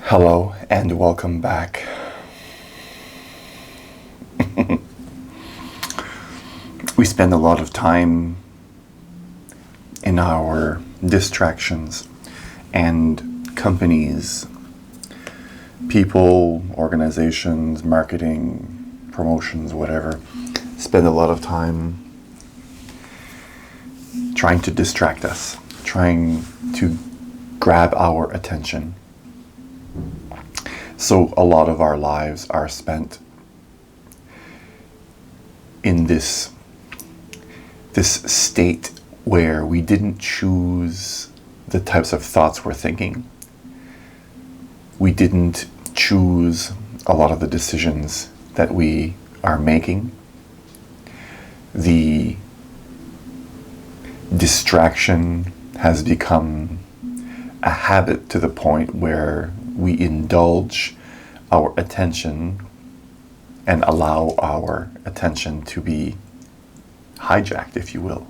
Hello and welcome back. We spend a lot of time in our distractions, and companies, people, organizations, marketing, promotions, whatever, spend a lot of time trying to distract us, trying to grab our attention. So a lot of our lives are spent in this state where we didn't choose the types of thoughts we're thinking. We didn't choose a lot of the decisions that we are making. The distraction has become a habit to the point where we indulge our attention and allow our attention to be hijacked, if you will.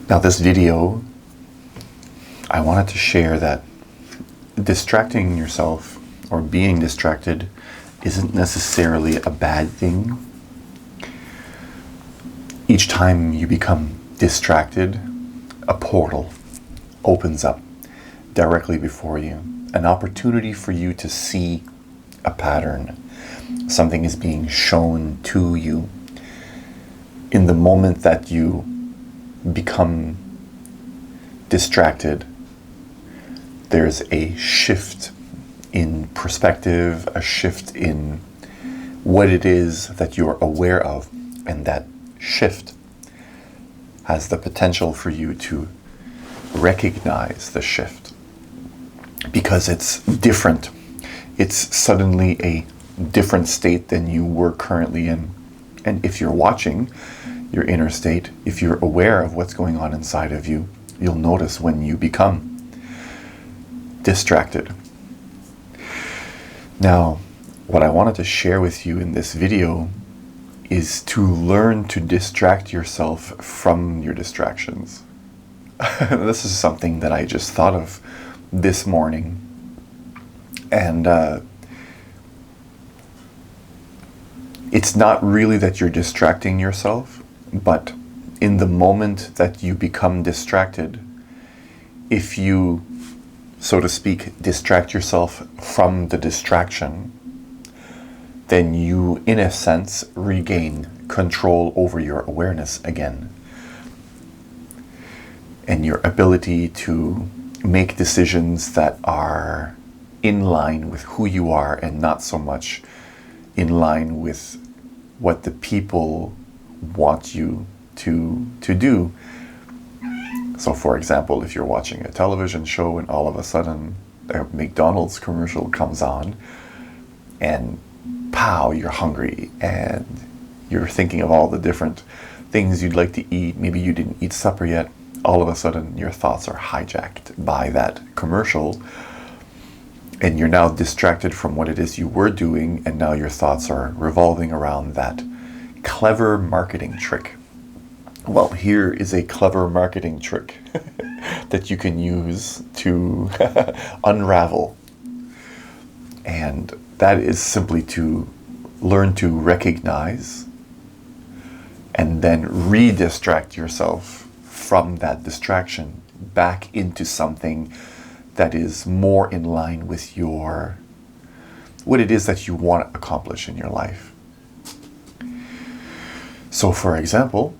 Now, this video, I wanted to share that distracting yourself or being distracted isn't necessarily a bad thing. Each time you become distracted, a portal opens up directly before you, an opportunity for you to see a pattern. Something is being shown to you. In the moment that you become distracted, there's a shift in perspective, a shift in what it is that you're aware of, and that shift has the potential for you to recognize the shift because it's different. It's suddenly a different state than you were currently in. And if you're watching your inner state, if you're aware of what's going on inside of you, you'll notice when you become distracted. Now, what I wanted to share with you in this video is to learn to distract yourself from your distractions. This is something that I just thought of this morning. And it's not really that you're distracting yourself, but in the moment that you become distracted, if you, so to speak, distract yourself from the distraction, then you, in a sense, regain control over your awareness again. And your ability to make decisions that are in line with who you are and not so much in line with what the people want you to do. So for example, if you're watching a television show and all of a sudden a McDonald's commercial comes on and pow, you're hungry and you're thinking of all the different things you'd like to eat. Maybe you didn't eat supper yet. All of a sudden your thoughts are hijacked by that commercial and you're now distracted from what it is you were doing, and now your thoughts are revolving around that clever marketing trick. Well, here is a clever marketing trick that you can use to unravel. And that is simply to learn to recognize and then re-distract yourself from that distraction back into something that is more in line with what it is that you want to accomplish in your life. So for example,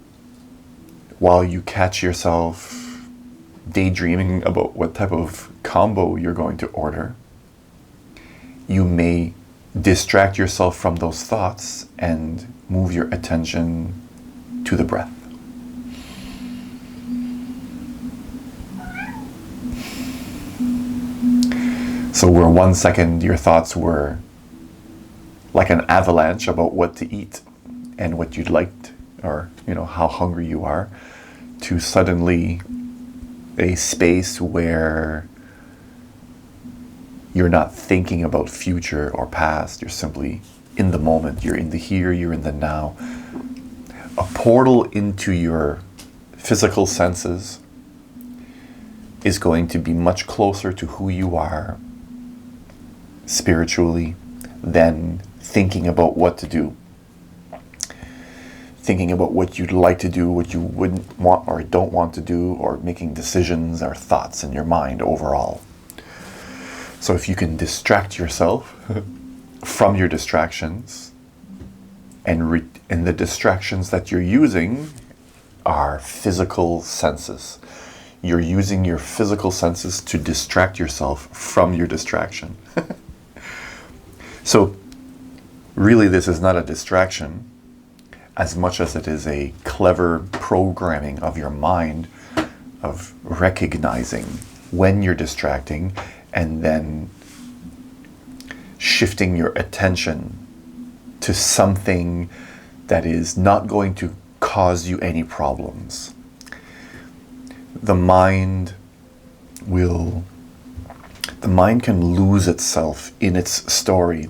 while you catch yourself daydreaming about what type of combo you're going to order, you may distract yourself from those thoughts and move your attention to the breath. So where 1 second your thoughts were like an avalanche about what to eat and what you'd like, or how hungry you are, to suddenly a space where you're not thinking about future or past, you're simply in the moment, you're in the here, you're in the now. A portal into your physical senses is going to be much closer to who you are spiritually than thinking about what to do. Thinking about what you'd like to do, what you wouldn't want or don't want to do, or making decisions or thoughts in your mind overall. So if you can distract yourself from your distractions, and the distractions that you're using are physical senses. You're using your physical senses to distract yourself from your distraction. So really this is not a distraction as much as it is a clever programming of your mind of recognizing when you're distracting and then shifting your attention to something that is not going to cause you any problems. The mind can lose itself in its story.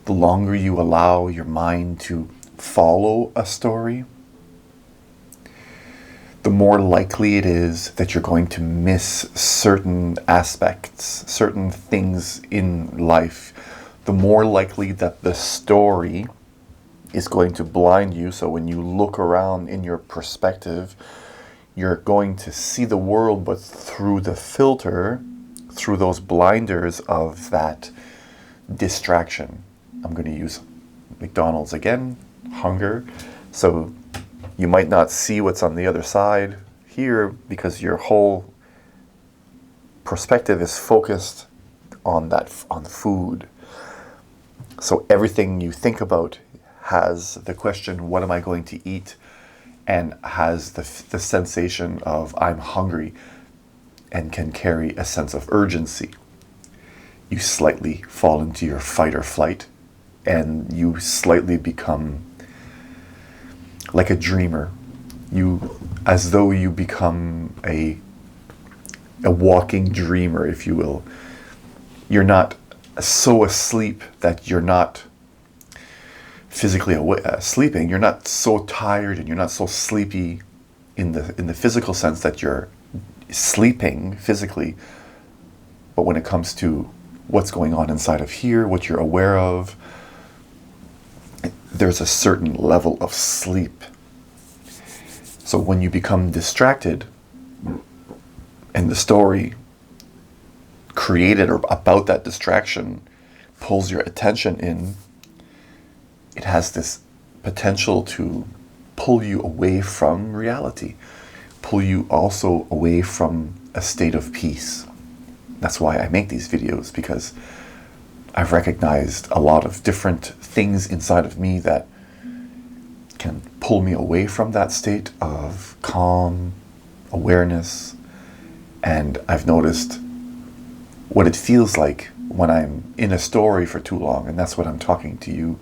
The longer you allow your mind to follow a story, the more likely it is that you're going to miss certain aspects, certain things in life. The more likely that the story is going to blind you. So when you look around in your perspective, you're going to see the world, but through the filter, through those blinders of that distraction. I'm going to use McDonald's again, hunger. So you might not see what's on the other side here because your whole perspective is focused on food. So everything you think about has the question, what am I going to eat? And has the sensation of I'm hungry and can carry a sense of urgency. You slightly fall into your fight or flight and you slightly become like a dreamer. As though you become a walking dreamer, if you will. You're not so asleep that you're not physically sleeping. You're not so tired and you're not so sleepy in the physical sense that you're sleeping physically. But when it comes to what's going on inside of here, what you're aware of, there's a certain level of sleep. So when you become distracted and the story created or about that distraction pulls your attention in, it has this potential to pull you away from reality, pull you also away from a state of peace. That's why I make these videos, because I've recognized a lot of different things inside of me that can pull me away from that state of calm, awareness, and I've noticed what it feels like when I'm in a story for too long, and that's what I'm talking to you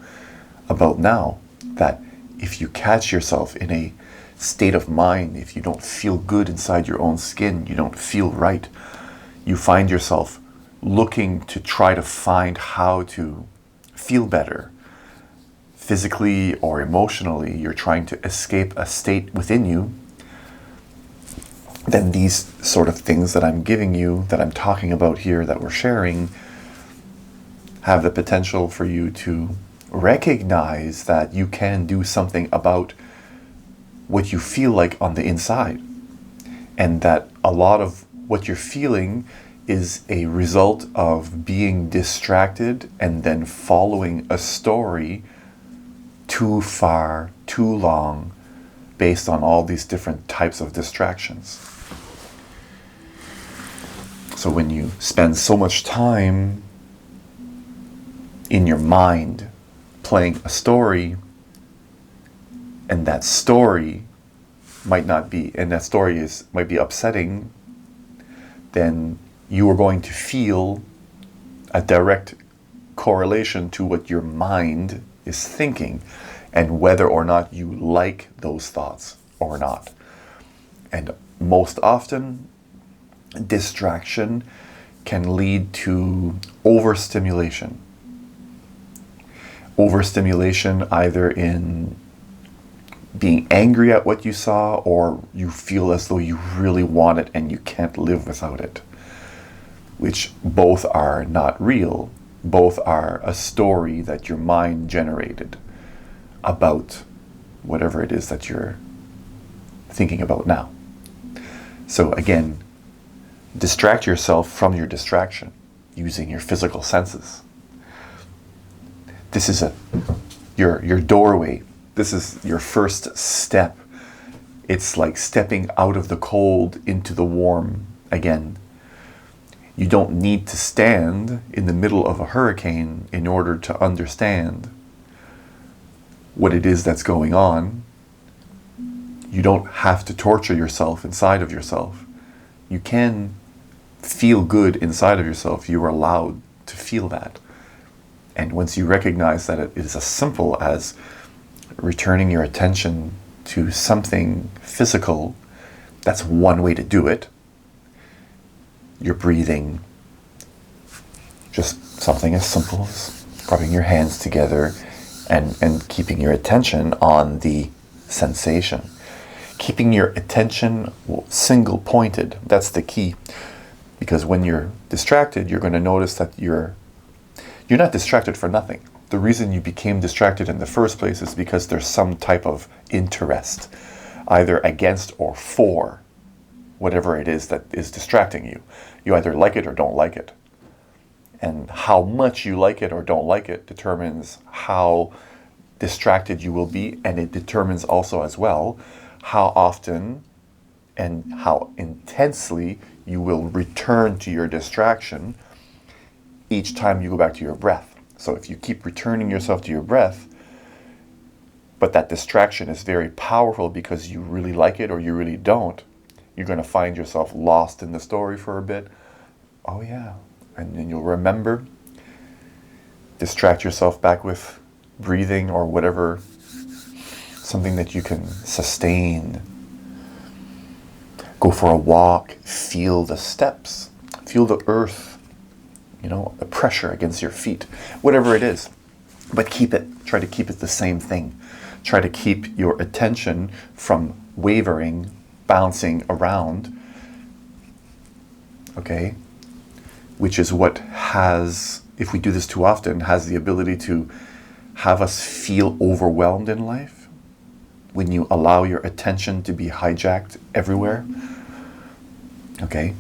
about now, that if you catch yourself in a state of mind, if you don't feel good inside your own skin, you don't feel right, you find yourself looking to try to find how to feel better, physically or emotionally, you're trying to escape a state within you, then these sort of things that I'm giving you, that I'm talking about here, that we're sharing, have the potential for you to recognize that you can do something about what you feel like on the inside, and that a lot of what you're feeling is a result of being distracted and then following a story too far, too long, based on all these different types of distractions. So when you spend so much time in your mind playing a story, and that story might be upsetting, then you are going to feel a direct correlation to what your mind is thinking and whether or not you like those thoughts or not. And most often, distraction can lead to overstimulation. Overstimulation either in being angry at what you saw, or you feel as though you really want it and you can't live without it, which both are not real. Both are a story that your mind generated about whatever it is that you're thinking about now. So again, distract yourself from your distraction using your physical senses. This is your doorway. This is your first step. It's like stepping out of the cold into the warm again. You don't need to stand in the middle of a hurricane in order to understand what it is that's going on. You don't have to torture yourself inside of yourself. You can feel good inside of yourself. You are allowed to feel that. And once you recognize that it is as simple as returning your attention to something physical, that's one way to do it. Your breathing, just something as simple as rubbing your hands together and keeping your attention on the sensation. Keeping your attention single pointed, that's the key. Because when you're distracted, you're going to notice that you're not distracted for nothing. The reason you became distracted in the first place is because there's some type of interest, either against or for whatever it is that is distracting you. You either like it or don't like it. And how much you like it or don't like it determines how distracted you will be, and it determines also as well how often and how intensely you will return to your distraction each time you go back to your breath. So if you keep returning yourself to your breath, but that distraction is very powerful because you really like it or you really don't, you're going to find yourself lost in the story for a bit. Oh yeah. And then you'll remember, distract yourself back with breathing or whatever, something that you can sustain. Go for a walk, feel the steps, feel the earth, the pressure against your feet, whatever it is. But try to keep it the same thing. Try to keep your attention from wavering, bouncing around, okay? Which is what if we do this too often, has the ability to have us feel overwhelmed in life. When you allow your attention to be hijacked everywhere, okay?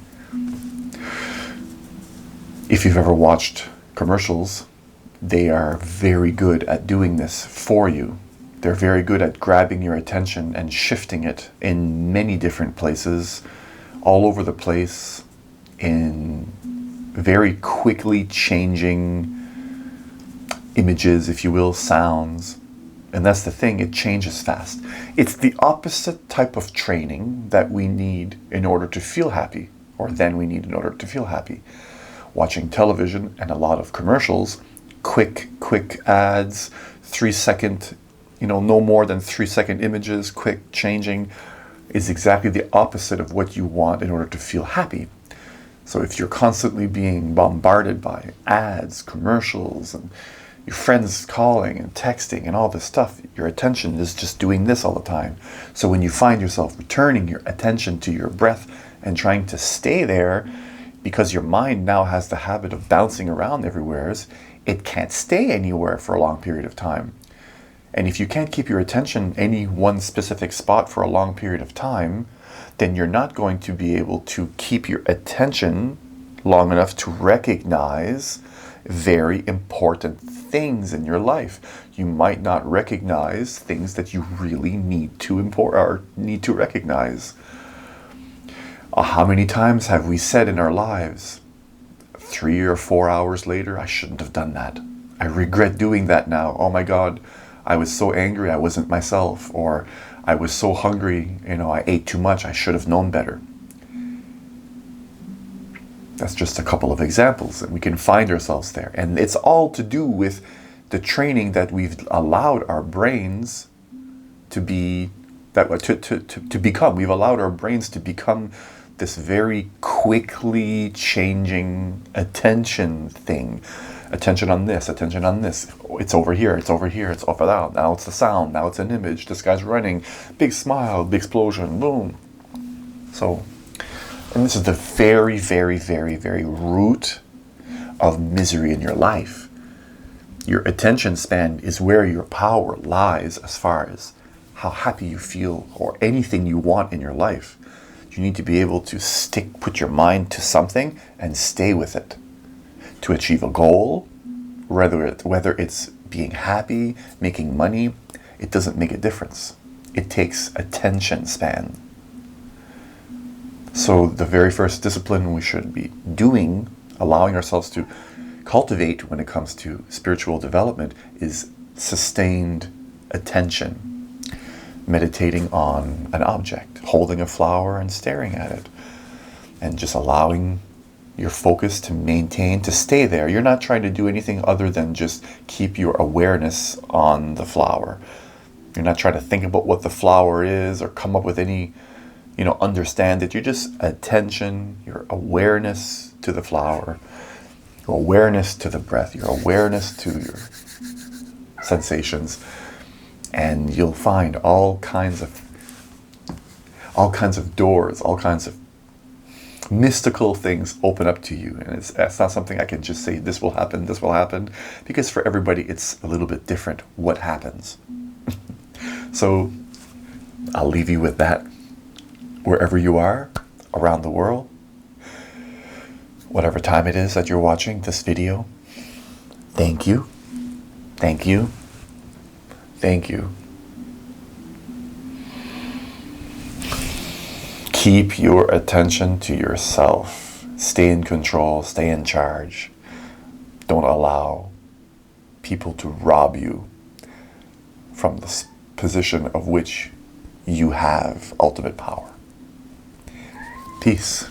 If you've ever watched commercials, they are very good at doing this for you. They're very good at grabbing your attention and shifting it in many different places, all over the place, in very quickly changing images, if you will, sounds. And that's the thing, it changes fast. It's the opposite type of training that we need in order to feel happy, or then we need in order to feel happy. Watching television and a lot of commercials, quick ads, 3-second, no more than 3-second images, quick changing, is exactly the opposite of what you want in order to feel happy. So if you're constantly being bombarded by ads, commercials, and your friends calling and texting and all this stuff, your attention is just doing this all the time. So when you find yourself returning your attention to your breath and trying to stay there, because your mind now has the habit of bouncing around everywhere, it can't stay anywhere for a long period of time. And if you can't keep your attention any one specific spot for a long period of time, then you're not going to be able to keep your attention long enough to recognize very important things in your life. You might not recognize things that you really need to recognize. How many times have we said in our lives, 3 or 4 hours later, I shouldn't have done that. I regret doing that now. Oh my God, I was so angry, I wasn't myself. Or I was so hungry, I ate too much, I should have known better. That's just a couple of examples, and we can find ourselves there. And it's all to do with the training that we've allowed our brains to become. We've allowed our brains to become this very quickly changing attention thing, attention on this, attention on this. It's over here, it's over here, it's over there. Now it's the sound, now it's an image. This guy's running, big smile, big explosion, boom. So, and this is the very, very, very, very root of misery in your life. Your attention span is where your power lies as far as how happy you feel or anything you want in your life. You need to be able to put your mind to something and stay with it. To achieve a goal, whether it's being happy, making money, it doesn't make a difference. It takes attention span. So the very first discipline we should be doing, allowing ourselves to cultivate when it comes to spiritual development, is sustained attention. Meditating on an object, holding a flower and staring at it, and just allowing your focus to stay there. You're not trying to do anything other than just keep your awareness on the flower. You're not trying to think about what the flower is or come up with any, understand it. You're just attention, your awareness to the flower, your awareness to the breath, your awareness to your sensations. And you'll find all kinds of doors, all kinds of mystical things open up to you. And it's not something I can just say, this will happen, because for everybody it's a little bit different what happens. So I'll leave you with that. Wherever you are around the world, whatever time it is that you're watching this video, thank you. Thank you. Thank you. Keep your attention to yourself. Stay in control, stay in charge. Don't allow people to rob you from the position of which you have ultimate power. Peace.